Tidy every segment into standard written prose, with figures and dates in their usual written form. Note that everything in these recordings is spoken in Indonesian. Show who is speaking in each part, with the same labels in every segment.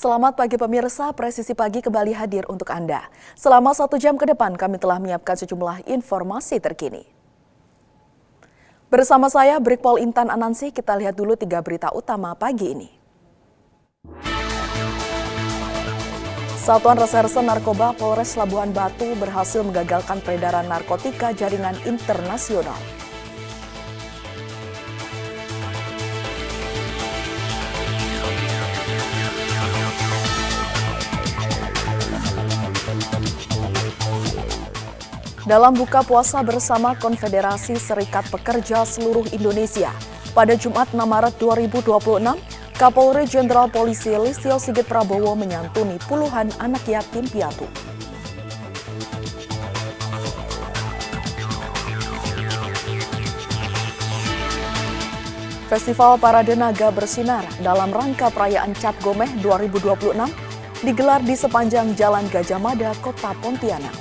Speaker 1: Selamat pagi pemirsa, Presisi Pagi kembali hadir untuk Anda. Selama 1 jam ke depan kami telah menyiapkan sejumlah informasi terkini. Bersama saya Brigpol Intan Anansi, kita lihat dulu 3 berita utama pagi ini. Satuan Reserse Narkoba Polres Labuhan Batu berhasil menggagalkan peredaran narkotika jaringan internasional. Dalam buka puasa bersama Konfederasi Serikat Pekerja Seluruh Indonesia pada Jumat 6 Maret 2026, Kapolri Jenderal Polisi Listio Sigit Prabowo menyantuni puluhan anak yatim piatu. Festival Parade Naga Bersinar dalam rangka perayaan Cap Gomeh 2026 digelar di sepanjang Jalan Gajah Mada, Kota Pontianak.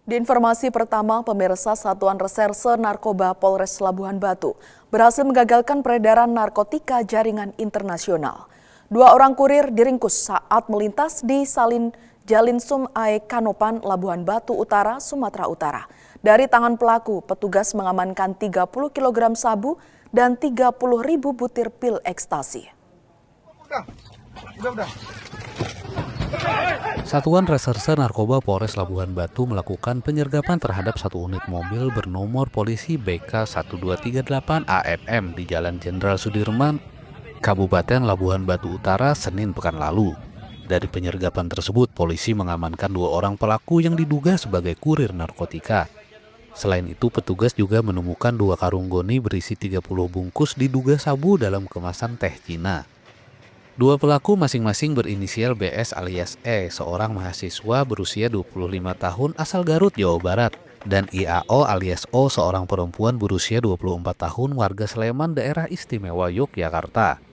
Speaker 1: Di informasi pertama, pemirsa Satuan Reserse Narkoba Polres Labuhan Batu berhasil menggagalkan peredaran narkotika jaringan internasional. 2 orang kurir diringkus saat melintas di Jalin Sumai Kanopan, Labuhan Batu Utara, Sumatera Utara. Dari tangan pelaku, petugas mengamankan 30 kg sabu dan 30.000 butir pil ekstasi.
Speaker 2: Satuan Reserse Narkoba Polres Labuhan Batu melakukan penyergapan terhadap 1 unit mobil bernomor polisi BK 1238 ANM di Jalan Jenderal Sudirman, Kabupaten Labuhan Batu Utara, Senin pekan lalu. Dari penyergapan tersebut, polisi mengamankan 2 orang pelaku yang diduga sebagai kurir narkotika. Selain itu, petugas juga menemukan 2 karung goni berisi 30 bungkus diduga sabu dalam kemasan teh Cina. 2 pelaku masing-masing berinisial BS alias E, seorang mahasiswa berusia 25 tahun asal Garut, Jawa Barat, dan IAO alias O, seorang perempuan berusia 24 tahun warga Sleman, Daerah Istimewa Yogyakarta.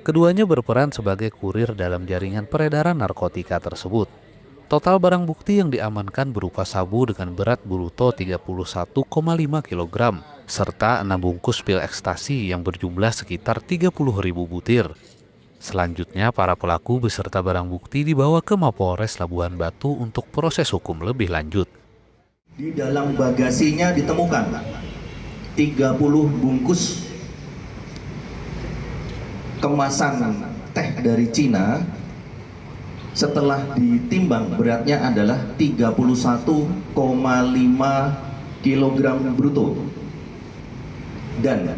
Speaker 2: Keduanya berperan sebagai kurir dalam jaringan peredaran narkotika tersebut. Total barang bukti yang diamankan berupa sabu dengan berat bruto 31,5 kg, serta 6 bungkus pil ekstasi yang berjumlah sekitar 30.000 butir. Selanjutnya, para pelaku beserta barang bukti dibawa ke Mapolres Labuhan Batu untuk proses hukum lebih lanjut.
Speaker 3: Di dalam bagasinya ditemukan 30 bungkus kemasan teh dari Cina. Setelah ditimbang beratnya adalah 31,5 kg bruto. Dan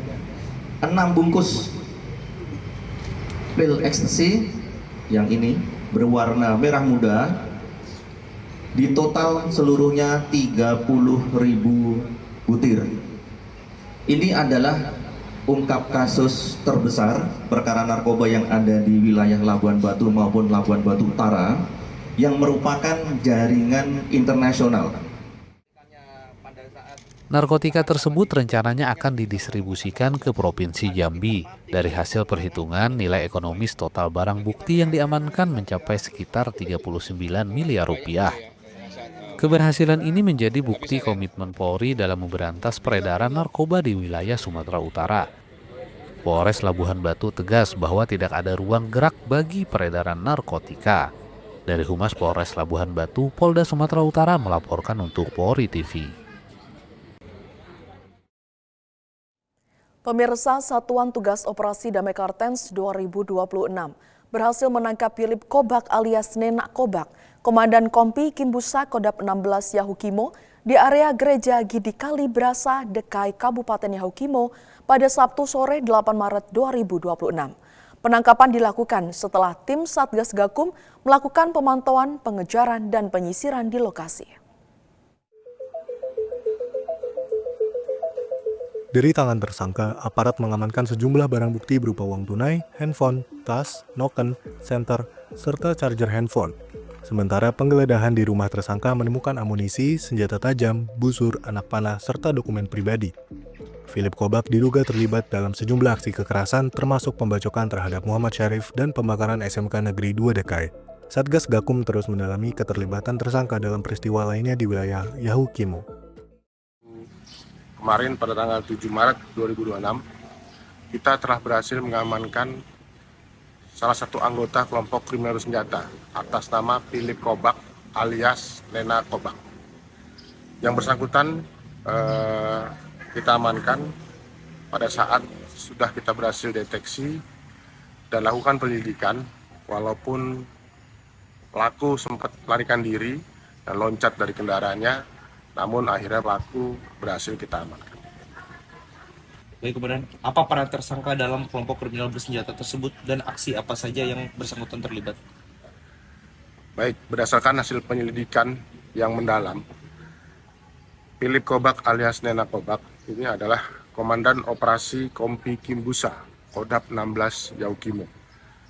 Speaker 3: 6 bungkus pil ekstasi yang ini berwarna merah muda, di total seluruhnya 30.000 butir. Ini adalah ungkap kasus terbesar perkara narkoba yang ada di wilayah Labuhan Batu maupun Labuhan Batu Utara yang merupakan jaringan internasional.
Speaker 2: Narkotika tersebut rencananya akan didistribusikan ke Provinsi Jambi. Dari hasil perhitungan, nilai ekonomis total barang bukti yang diamankan mencapai sekitar 39 miliar rupiah. Keberhasilan ini menjadi bukti komitmen Polri dalam memberantas peredaran narkoba di wilayah Sumatera Utara. Polres Labuhan Batu tegas bahwa tidak ada ruang gerak bagi peredaran narkotika. Dari Humas Polres Labuhan Batu, Polda Sumatera Utara melaporkan untuk Polri TV.
Speaker 1: Pemirsa, Satuan Tugas Operasi Damai Kartens 2026 berhasil menangkap Philip Kobak alias Nenak Kobak, Komandan Kompi Kimbusa Kodap 16 Yahukimo di area Gereja Gidikali Brasa, Dekai, Kabupaten Yahukimo pada Sabtu sore 8 Maret 2026. Penangkapan dilakukan setelah tim Satgas Gakum melakukan pemantauan, pengejaran, dan penyisiran di lokasi.
Speaker 4: Dari tangan tersangka, aparat mengamankan sejumlah barang bukti berupa uang tunai, handphone, tas, noken, senter, serta charger handphone. Sementara penggeledahan di rumah tersangka menemukan amunisi, senjata tajam, busur, anak panah, serta dokumen pribadi. Philip Kobak diduga terlibat dalam sejumlah aksi kekerasan termasuk pembacokan terhadap Muhammad Syarif dan pembakaran SMK Negeri 2 DKI. Satgas Gakum terus mendalami keterlibatan tersangka dalam peristiwa lainnya di wilayah Yahukimo.
Speaker 5: Kemarin pada tanggal 7 Maret 2026, kita telah berhasil mengamankan salah satu anggota kelompok kriminal bersenjata atas nama Philip Kobak alias Lena Kobak. Yang bersangkutan kita amankan pada saat sudah kita berhasil deteksi dan lakukan penyelidikan, walaupun pelaku sempat melarikan diri dan loncat dari kendaraannya, namun akhirnya pelaku berhasil kita amankan.
Speaker 6: Baik, kemudian apa peran tersangka dalam kelompok kriminal bersenjata tersebut dan aksi apa saja yang bersangkutan terlibat?
Speaker 5: Baik, berdasarkan hasil penyelidikan yang mendalam, Philip Kobak alias Nena Kobak ini adalah Komandan Operasi Kompi Kimbusa, Kodap 16 Yahukimo,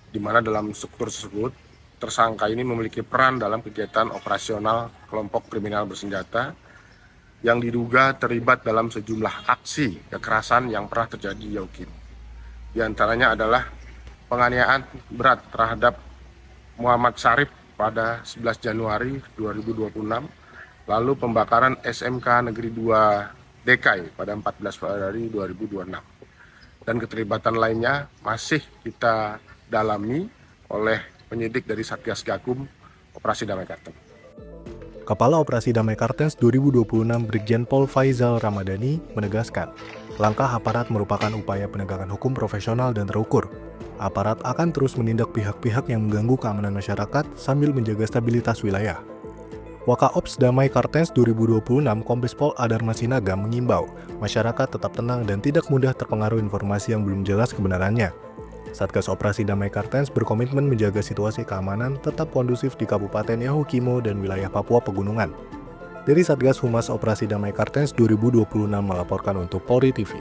Speaker 5: di mana dalam struktur tersebut, tersangka ini memiliki peran dalam kegiatan operasional kelompok kriminal bersenjata yang diduga terlibat dalam sejumlah aksi kekerasan yang pernah terjadi di Yahukimo. Di antaranya adalah penganiayaan berat terhadap Muhammad Syarif pada 11 Januari 2026, lalu pembakaran SMK Negeri 2 DKI pada 14 Februari 2026. Dan keterlibatan lainnya masih kita dalami oleh penyidik dari Satgas Gakum Operasi Damai Kartens.
Speaker 4: Kepala Operasi Damai Kartens 2026 Brigjen Pol Faizal Ramadhani menegaskan, langkah aparat merupakan upaya penegakan hukum profesional dan terukur. Aparat akan terus menindak pihak-pihak yang mengganggu keamanan masyarakat sambil menjaga stabilitas wilayah. Wakaops Damai Kartens 2026 Kombes Pol Adar Masinaga mengimbau masyarakat tetap tenang dan tidak mudah terpengaruh informasi yang belum jelas kebenarannya. Satgas Operasi Damai Kartens berkomitmen menjaga situasi keamanan tetap kondusif di Kabupaten Yahukimo dan wilayah Papua Pegunungan. Dari Satgas Humas Operasi Damai Kartens 2026 melaporkan untuk Polri TV.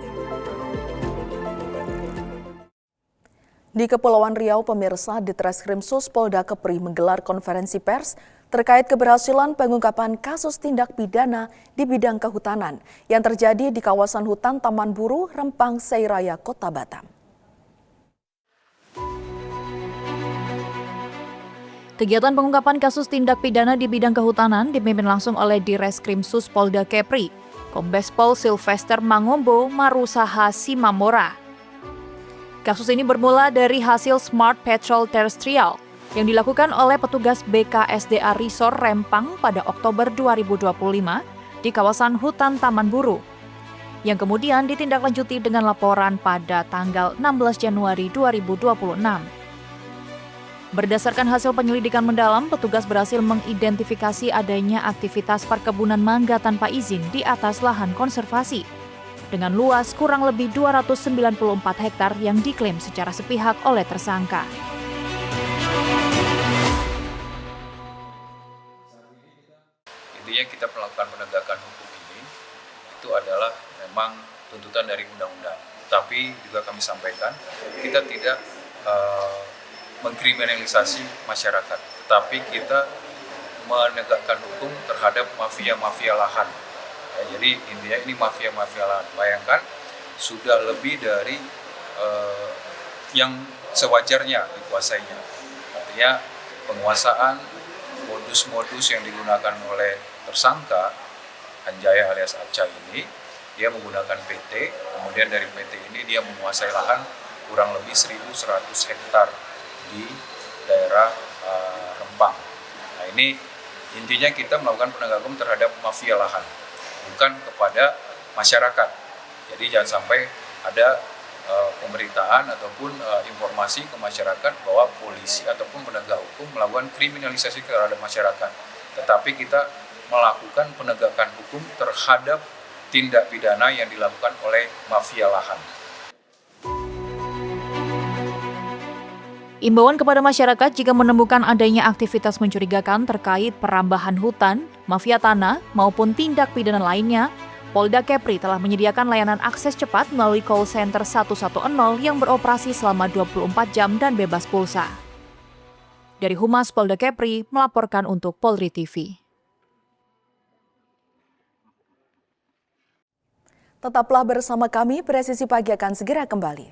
Speaker 1: Di Kepulauan Riau, pemirsa, Ditreskrimsus Polda Kepri menggelar konferensi pers terkait keberhasilan pengungkapan kasus tindak pidana di bidang kehutanan yang terjadi di kawasan hutan Taman Buru, Rempang, Seiraya, Kota Batam.
Speaker 7: Kegiatan pengungkapan kasus tindak pidana di bidang kehutanan dipimpin langsung oleh Direskrimsus Polda Kepri, Kombes Pol Sylvester Mangombo Marusaha Simamora. Kasus ini bermula dari hasil Smart Patrol Terrestrial yang dilakukan oleh petugas BKSDA Resor Rempang pada Oktober 2025 di kawasan hutan Taman Buru, yang kemudian ditindaklanjuti dengan laporan pada tanggal 16 Januari 2026. Berdasarkan hasil penyelidikan mendalam, petugas berhasil mengidentifikasi adanya aktivitas perkebunan mangga tanpa izin di atas lahan konservasi, dengan luas kurang lebih 294 hektar yang diklaim secara sepihak oleh tersangka.
Speaker 8: Intinya kita melakukan penegakan hukum ini itu adalah memang tuntutan dari undang-undang. Tapi juga kami sampaikan, kita tidak mengkriminalisasi masyarakat, tapi kita menegakkan hukum terhadap mafia-mafia lahan. Ya, jadi intinya ini mafia-mafia lahan. Bayangkan sudah lebih dari yang sewajarnya dikuasainya. Artinya penguasaan, modus-modus yang digunakan oleh tersangka Anjaya alias Aca ini, dia menggunakan PT, kemudian dari PT ini dia menguasai lahan kurang lebih 1.100 hektar di daerah Rempang. Nah ini intinya kita melakukan penegakan hukum terhadap mafia lahan, bukan kepada masyarakat. Jadi jangan sampai ada pemberitaan ataupun informasi ke masyarakat bahwa polisi ataupun penegak hukum melakukan kriminalisasi terhadap masyarakat. Tetapi kita melakukan penegakan hukum terhadap tindak pidana yang dilakukan oleh mafia lahan.
Speaker 7: Imbauan kepada masyarakat jika menemukan adanya aktivitas mencurigakan terkait perambahan hutan, mafia tanah, maupun tindak pidana lainnya, Polda Kepri telah menyediakan layanan akses cepat melalui call center 110 yang beroperasi selama 24 jam dan bebas pulsa. Dari Humas Polda Kepri melaporkan untuk Polri TV.
Speaker 1: Tetaplah bersama kami, Presisi Pagi akan segera kembali.